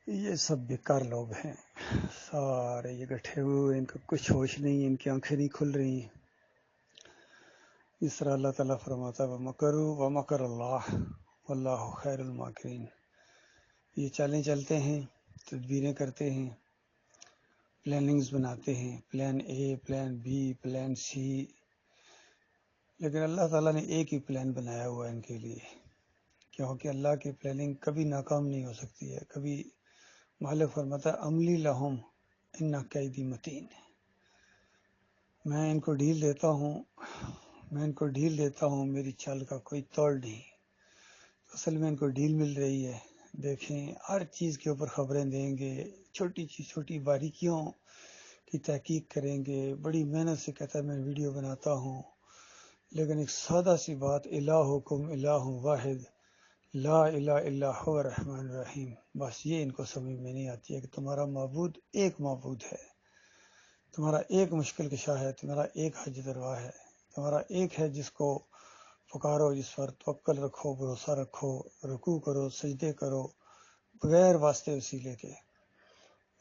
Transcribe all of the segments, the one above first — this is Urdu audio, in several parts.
یہ سب بیکار لوگ ہیں سارے، یہ گٹھے ہوئے، ان کا کچھ ہوش نہیں، ان کی آنکھیں نہیں کھل رہی ہیں۔ اس طرح اللہ تعالیٰ فرماتا ہے وَمَكَرُوا وَمَكَرَ اللَّهُ وَاللَّهُ خَيْرُ الْمَاكِرِينَ۔ یہ چالیں چلتے ہیں، تدبیریں کرتے ہیں، پلاننگز بناتے ہیں، plan a, plan be, plan سی، لیکن اللہ تعالیٰ نے ایک ہی پلان بنایا ہوا ہے ان کے لیے، کیونکہ اللہ کی پلاننگ کبھی ناکام نہیں ہو سکتی ہے۔ کبھی مالک فرماتا ہے املی لہم ان قیدی متین، میں ان کو ڈھیل دیتا ہوں، میری چال کا کوئی توڑ نہیں۔ اصل میں ان کو ڈھیل مل رہی ہے، دیکھیں ہر چیز کے اوپر خبریں دیں گے، چھوٹی باریکیوں کی تحقیق کریں گے، بڑی محنت سے کہتا ہے میں ویڈیو بناتا ہوں، لیکن ایک سادہ سی بات الہکم الہ واحد لا الہ الا هو الرحمن الرحیم، بس یہ ان کو سمجھ میں نہیں آتی ہے کہ تمہارا معبود ایک معبود ہے، تمہارا ایک مشکل کشا ہے، تمہارا ایک حاجت روا ہے، تمہارا ایک ہے جس کو پکارو، جس پر توکل رکھو، بھروسہ رکھو، رکوع کرو، سجدے کرو، بغیر واسطے وسیلے کے۔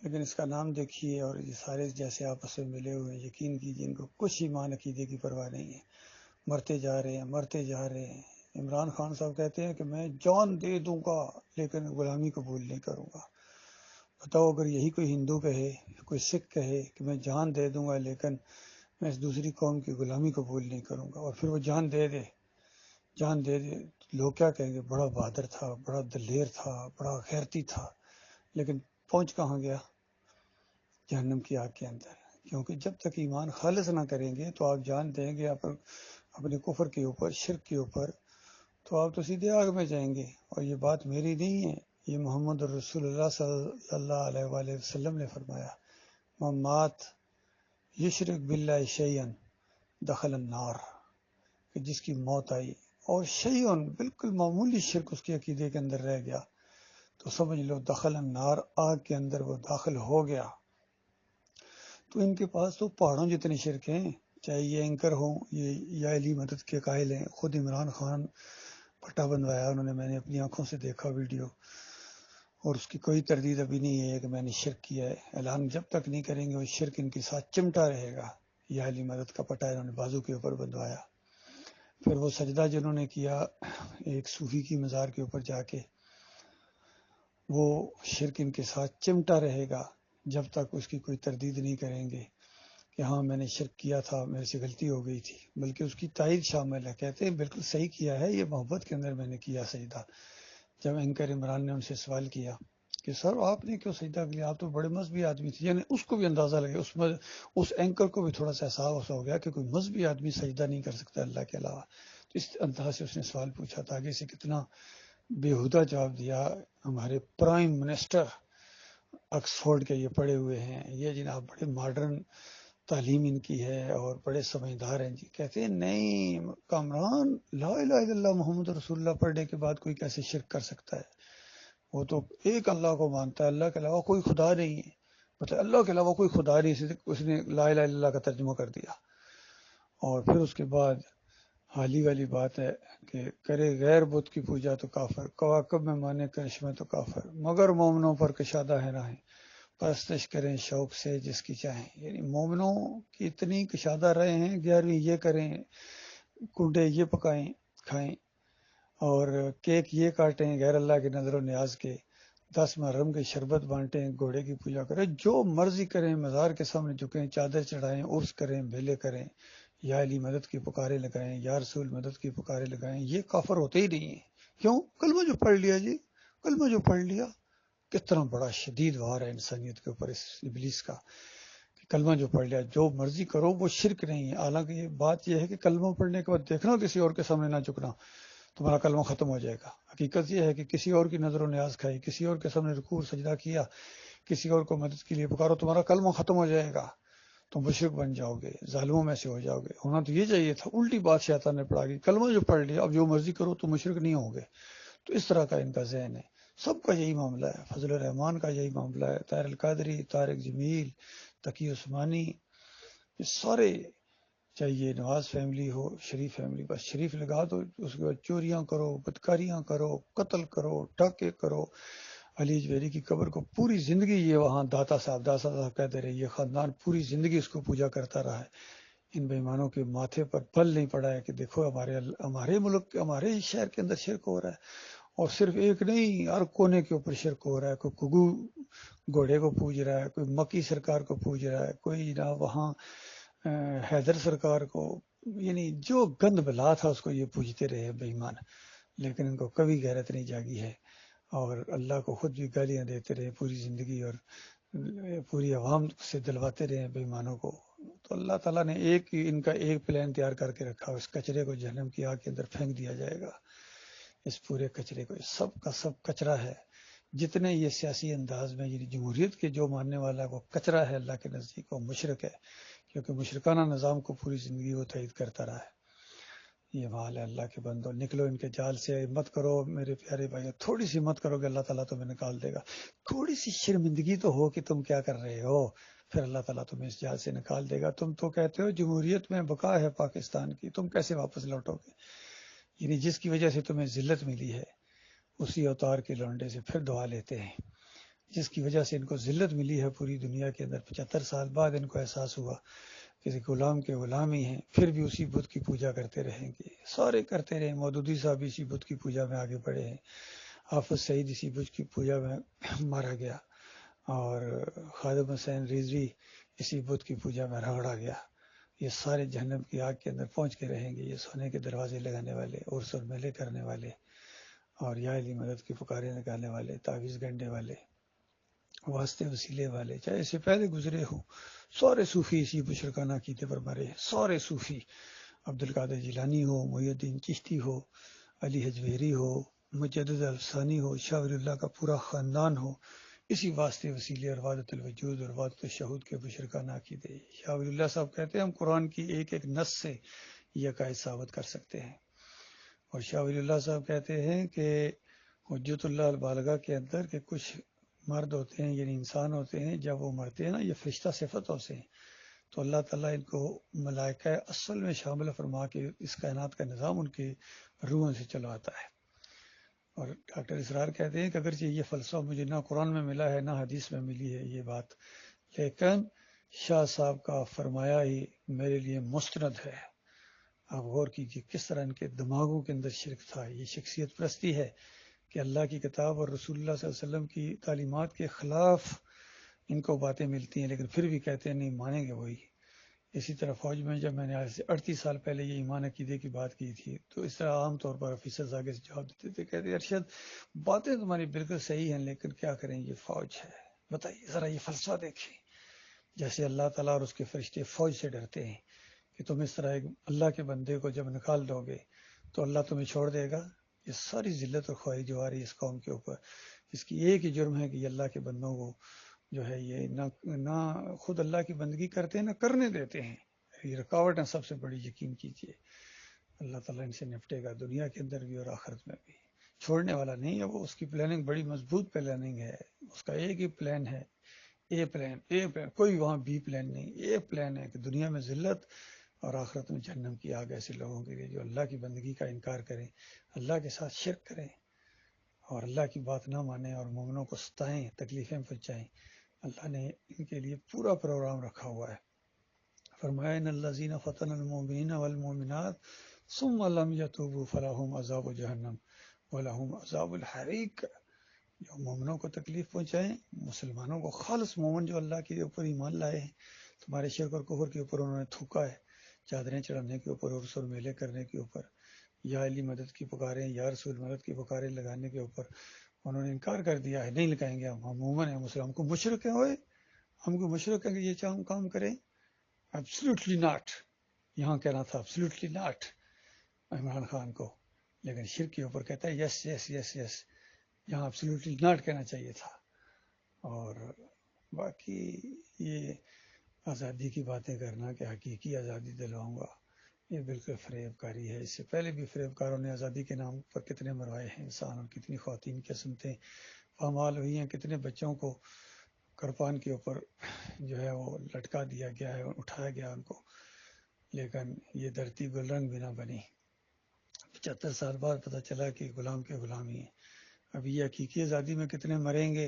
لیکن اس کا نام دیکھیے اور یہ سارے جیسے آپس میں ملے ہوئے ہیں، یقین کیجیے ان کو کچھ ایمان عقیدے کی پرواہ نہیں ہے، مرتے جا رہے ہیں۔ عمران خان صاحب کہتے ہیں کہ میں جان دے دوں گا لیکن غلامی قبول نہیں کروں گا۔ بتاؤ اگر یہی کوئی ہندو کہے، کوئی سکھ کہے کہ میں جان دے دوں گا لیکن میں اس دوسری قوم کی غلامی قبول نہیں کروں گا، اور پھر وہ جان دے دے، لوگ کیا کہیں گے؟ بڑا بہادر تھا، بڑا دلیر تھا، بڑا غیرتی تھا، لیکن پہنچ کہاں گیا؟ جہنم کی آگ کے اندر۔ کیونکہ جب تک ایمان خالص نہ کریں گے تو آپ جان دیں گے اپنے کفر کے اوپر، شرک کے اوپر، تو آپ تو سیدھے آگ میں جائیں گے۔ اور یہ بات میری نہیں ہے، یہ محمد رسول اللہ صلی اللہ علیہ وآلہ وسلم نے فرمایا من مات یشرک باللہ شیئا دخل النار، کہ جس کی موت آئی اور شیئن بالکل معمولی شرک اس کے عقیدے کے اندر رہ گیا تو سمجھ لو دخل النار، آگ کے اندر وہ داخل ہو گیا۔ تو ان کے پاس تو پہاڑوں جتنے شرک ہیں، چاہے یہ اینکر ہوں، یہ یا علی مدد کے قائل ہیں، خود عمران خان پٹا بنوایا انہوں نے، میں نے اپنی آنکھوں سے دیکھا ویڈیو، اور اس کی کوئی تردید ابھی نہیں ہے کہ میں نے شرک کیا ہے۔ اعلان جب تک نہیں کریں گے وہ شرک ان کے ساتھ چمٹا رہے گا۔ یا علی مدد کا پٹا انہوں نے بازو کے اوپر بندوایا، پھر وہ سجدہ جنہوں نے کیا ایک صوفی کی مزار کے اوپر جا کے، وہ شرک ان کے ساتھ چمٹا رہے گا جب تک اس کی کوئی تردید نہیں کریں گے کہ ہاں میں نے شرک کیا تھا، میرے سے غلطی ہو گئی تھی، بلکہ اس کی تائید شامل ہے، کہتے ہیں بالکل صحیح کیا ہے، یہ محبت کے اندر میں نے کیا سجدہ۔ جب اینکر عمران نے ان سے سوال کیا کہ سر آپ نے کیوں سجدہ کیا، آپ تو بڑے مذہبی آدمی تھے، یعنی اس کو بھی اندازہ لگے، اس اینکر کو بھی تھوڑا سا احساس ہو گیا کہ کوئی مذہبی آدمی سجدہ نہیں کر سکتا اللہ کے علاوہ، تو اس انداز سے اس نے سوال پوچھا تھا کہ اسے کتنا بےہودہ جواب دیا۔ ہمارے پرائم منسٹر آکسفورڈ کے یہ پڑھے ہوئے ہیں، یہ جناب بڑے ماڈرن تعلیم ان کی ہے اور بڑے سمجھدار ہیں جی، کہتے ہیں نہیں کامران، لا الہ الا اللہ محمد رسول اللہ پڑھنے کے بعد کوئی کیسے شرک کر سکتا ہے؟ وہ تو ایک اللہ کو مانتا ہے، اللہ کے علاوہ کوئی خدا نہیں ہے، مطلب اللہ کے علاوہ کوئی خدا نہیں، اس نے لا الہ الا اللہ کا ترجمہ کر دیا۔ اور پھر اس کے بعد حالی والی بات ہے کہ کرے غیر بت کی پوجا تو کافر، کواکب میں مانے کرشمہ تو کافر، مگر مومنوں پر کشادہ ہے راہیں، پرستش کریں شوق سے جس کی چاہیں۔ یعنی مومنوں کی اتنی کشادہ رہے ہیں، 11ویں یہ کریں، کنڈے یہ پکائیں کھائیں، اور کیک یہ کاٹیں غیر اللہ کے نظر و نیاز کے، 10 محرم کے شربت بانٹیں، گھوڑے کی پوجا کریں، جو مرضی کریں، مزار کے سامنے جھکیں، چادر چڑھائیں، عرس کریں، بھیلے کریں، یا علی مدد کی پکارے لگائیں، یا رسول مدد کی پکارے لگائیں، یہ کافر ہوتے ہی نہیں ہیں۔ کیوں؟ کلمہ جو پڑھ لیا جی، کلمہ جو پڑھ لیا۔ کتنا بڑا شدید وار ہے انسانیت کے اوپر اس ابلیس کا، کلمہ جو پڑھ لیا جو مرضی کرو، وہ شرک نہیں ہے۔ حالانکہ یہ بات یہ ہے کہ کلمہ پڑھنے کے بعد دیکھنا کسی اور کے سامنے نہ جھکنا، تمہارا کلمہ ختم ہو جائے گا۔ حقیقت یہ ہے کہ کسی اور کی نظر و نیاز کھائی، کسی اور کے سامنے رکوع سجدہ کیا، کسی اور کو مدد کے لیے پکارو، تمہارا کلمہ ختم ہو جائے گا، تم مشرک بن جاؤ گے، ظالموں میں سے ہو جاؤ گے۔ ہونا تو یہ چاہیے تھا، الٹی بات شیطان نے پڑھا دی، کلمہ جو پڑھ لیا اب جو مرضی کرو تم مشرک نہیں ہو گے۔ تو اس طرح کا ان کا ذہن ہے، سب کا یہی معاملہ ہے، فضل الرحمان کا یہی معاملہ ہے، طاہر القادری، طارق جمیل، تقی عثمانی، یہ سارے، چاہے یہ نواز فیملی ہو، شریف فیملی، بس شریف لگا دو، اس کے بعد چوریاں کرو، بدکاریاں کرو، قتل کرو، ڈاکے کرو، علی جویری کی قبر کو پوری زندگی یہ وہاں داتا صاحب کہتے رہے، یہ خاندان پوری زندگی اس کو پوجا کرتا رہا ہے۔ ان بےمانوں کے ماتھے پر پل نہیں پڑا ہے کہ دیکھو ہمارے ملک ہمارے ہی شہر کے اندر شرک ہو رہا ہے، اور صرف ایک نہیں، ہر کونے کے اوپر شرک ہو رہا ہے۔ کوئی کگو گھوڑے کو پوج رہا ہے، کوئی مکی سرکار کو پوج رہا ہے، کوئی نہ وہاں حیدر سرکار کو، یعنی جو گند بلا تھا اس کو یہ پوجتے رہے بے ایمان، لیکن ان کو کبھی غیرت نہیں جاگی ہے، اور اللہ کو خود بھی گالیاں دیتے رہے پوری زندگی، اور پوری عوام سے دلواتے رہے بے ایمانوں کو۔ تو اللہ تعالیٰ نے ان کا ایک پلان تیار کر کے رکھا، اس کچرے کو جہنم کی آگ کے اندر پھینک دیا جائے گا۔ اس پورے کچرے کو، سب کا سب کچرا ہے، جتنے یہ سیاسی انداز میں یعنی جمہوریت کے جو ماننے والا ہے وہ کچرا ہے، اللہ کے نزدیک وہ مشرک ہے، کیونکہ مشرکانہ نظام کو پوری زندگی وہ تائید کرتا رہا ہے۔ یہ حال ہے اللہ کے بندو، نکلو ان کے جال سے، مت کرو میرے پیارے بھائی، تھوڑی سی مت کرو کہ اللہ تعالیٰ تمہیں نکال دے گا، تھوڑی سی شرمندگی تو ہو کہ تم کیا کر رہے ہو، پھر اللہ تعالیٰ تمہیں اس جال سے نکال دے گا۔ تم تو کہتے ہو جمہوریت میں بقا ہے پاکستان کی، تم کیسے واپس لوٹو گے؟ یعنی جس کی وجہ سے تمہیں ذلت ملی ہے، اسی اوتار کے لونڈے سے پھر دعا لیتے ہیں، جس کی وجہ سے ان کو ذلت ملی ہے پوری دنیا کے اندر، 75 سال بعد ان کو احساس ہوا کسی غلام کے غلام ہی ہیں، پھر بھی اسی بت کی پوجا کرتے رہیں گے، سارے کرتے رہے۔ مودودی صاحب اسی بت کی پوجا میں آگے بڑھے ہیں، حافظ سعید اسی بت کی پوجا میں مارا گیا، اور خادم حسین رضوی اسی بت کی پوجا میں رگڑا گیا۔ یہ سارے جہنم کی آگ کے اندر پہنچ کے رہیں گے، یہ سونے کے دروازے لگانے والے، عرس اور میلے کرنے والے، اور یا علی مدد کی پکاریں نکالنے والے، تعویذ گنڈے والے، واسطے وسیلے والے، چاہے اس سے پہلے گزرے ہوں، سارے صوفی اسی مشرکانہ عقیدے پر مرے، سارے صوفی، عبد القادر جیلانی ہو، محی الدین چشتی ہو، علی حجویری ہو، مجدد الفسانی ہو، شاہ ولی اللہ کا پورا خاندان ہو، اسی واسطے وسیلے اور وحدت الوجود اور وحدت الشہود کے مشرکانہ عقیدے۔ شاہ ولی اللہ صاحب کہتے ہیں ہم قرآن کی ایک ایک نص سے یہ عقائد ثابت کر سکتے ہیں، اور شاہ ولی اللہ صاحب کہتے ہیں کہ حجت اللہ البالغہ کے اندر کہ کچھ مرد ہوتے ہیں یعنی انسان ہوتے ہیں، جب وہ مرتے ہیں نا، یہ فرشتہ صفت ہوتے ہیں، تو اللہ تعالیٰ ان کو ملائکہ اصل میں شامل فرما کے اس کائنات کا نظام ان کی روحوں سے چلواتا ہے۔ اور ڈاکٹر اسرار کہتے ہیں کہ اگرچہ یہ فلسفہ مجھے نہ قرآن میں ملا ہے نہ حدیث میں ملی ہے یہ بات، لیکن شاہ صاحب کا فرمایا ہی میرے لیے مستند ہے۔ آپ غور کیجیے کس طرح ان کے دماغوں کے اندر شرک تھا، یہ شخصیت پرستی ہے کہ اللہ کی کتاب اور رسول اللہ صلی اللہ علیہ وسلم کی تعلیمات کے خلاف ان کو باتیں ملتی ہیں، لیکن پھر بھی کہتے ہیں نہیں مانیں گے وہی۔ اسی طرح فوج میں جب میں نے آج سے 38 سال پہلے یہ ایمان عقیدے کی بات کی تھی، تو اس طرح عام طور پر آفیسرز آگے سے جواب دیتے تھے، کہتے ارشد باتیں تمہاری بالکل صحیح ہیں، لیکن کیا کریں یہ فوج ہے، بتائیے ذرا یہ فلسفہ دیکھیں، جیسے اللہ تعالیٰ اور اس کے فرشتے فوج سے ڈرتے ہیں کہ تم اس طرح ایک اللہ کے بندے کو جب نکال دو گے تو اللہ تمہیں چھوڑ دے گا۔ یہ ساری ذلت اور خواہی جو آ رہی ہے اس قوم کے اوپر، اس کی ایک ہی جرم ہے کہ یہ اللہ کے بندوں کو جو ہے یہ نہ خود اللہ کی بندگی کرتے ہیں نہ کرنے دیتے ہیں، یہ رکاوٹ ہے سب سے بڑی، یقین کیجیے اللہ تعالیٰ ان سے نپٹے گا دنیا کے اندر بھی اور آخرت میں بھی، چھوڑنے والا نہیں ہے وہ، اس کی پلاننگ بڑی مضبوط پلاننگ ہے، اس کا ایک ہی پلان ہے، اے پلان، کوئی وہاں بی پلان نہیں، اے پلان ہے کہ دنیا میں ذلت اور آخرت میں جہنم کی آگ ایسے لوگوں کے لیے جو اللہ کی بندگی کا انکار کریں، اللہ کے ساتھ شرک کریں اور اللہ کی بات نہ مانیں اور مومنوں کو ستائیں، تکلیفیں پہنچائیں۔ اللہ نے ان کے لیے پورا پروگرام رکھا ہوا ہے۔ فرمایا ان الذین فتنوا المؤمنین والمؤمنات ثم لم یتوبوا فلہم عذاب جہنم ولہم عذاب الحریق۔ جو مومنوں کو تکلیف پہنچائیں، مسلمانوں کو، خالص مومن جو اللہ کے اوپر ایمان لائے ہیں، تمہارے شرک اور کفر کے اوپر انہوں نے تھوکا ہے، چادریں چڑھانے کے اوپر، عرس اور میلے کرنے کے اوپر، یا علی مدد کی پکاریں، یا رسول مدد کی پکاریں لگانے کے اوپر انہوں نے انکار کر دیا ہے، نہیں لگائیں گے ہم مومن ہیں، مسلم کو مشرک ہیں، ہوئے ہم کو مشرک ہیں کہ یہ کام کریں؟ ایبسلیوٹلی ناٹ، یہاں کہنا تھا ایبسلیوٹلی ناٹ عمران خان کو، لیکن شرک کے اوپر کہتا ہے یس یس یس یس، یہاں ایبسلیوٹلی ناٹ کہنا چاہیے تھا۔ اور باقی یہ آزادی کی باتیں کرنا کہ حقیقی آزادی دلواؤں گا، یہ بالکل فریب کاری ہے۔ اس سے پہلے بھی فریب کاروں نے آزادی کے نام پر کتنے مروائے ہیں انسان، اور کتنی خواتین کی عصمتیں پامال ہوئی ہیں، کتنے بچوں کو کرپان کے اوپر جو ہے وہ لٹکا دیا گیا ہے، اٹھایا گیا ان کو، لیکن یہ دھرتی گل رنگ بھی نہ بنی۔ 75 سال بعد پتہ چلا کہ غلام کے غلام ہی ہیں۔ ابھی یہ حقیقی آزادی میں کتنے مریں گے،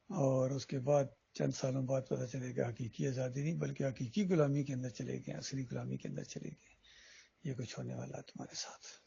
اور اس کے بعد چند سالوں بعد پتہ چلے گا حقیقی آزادی نہیں بلکہ حقیقی غلامی کے اندر چلے گئے، عصری غلامی کے اندر چلے گئے. یہ کچھ ہونے والا ہے تمہارے ساتھ.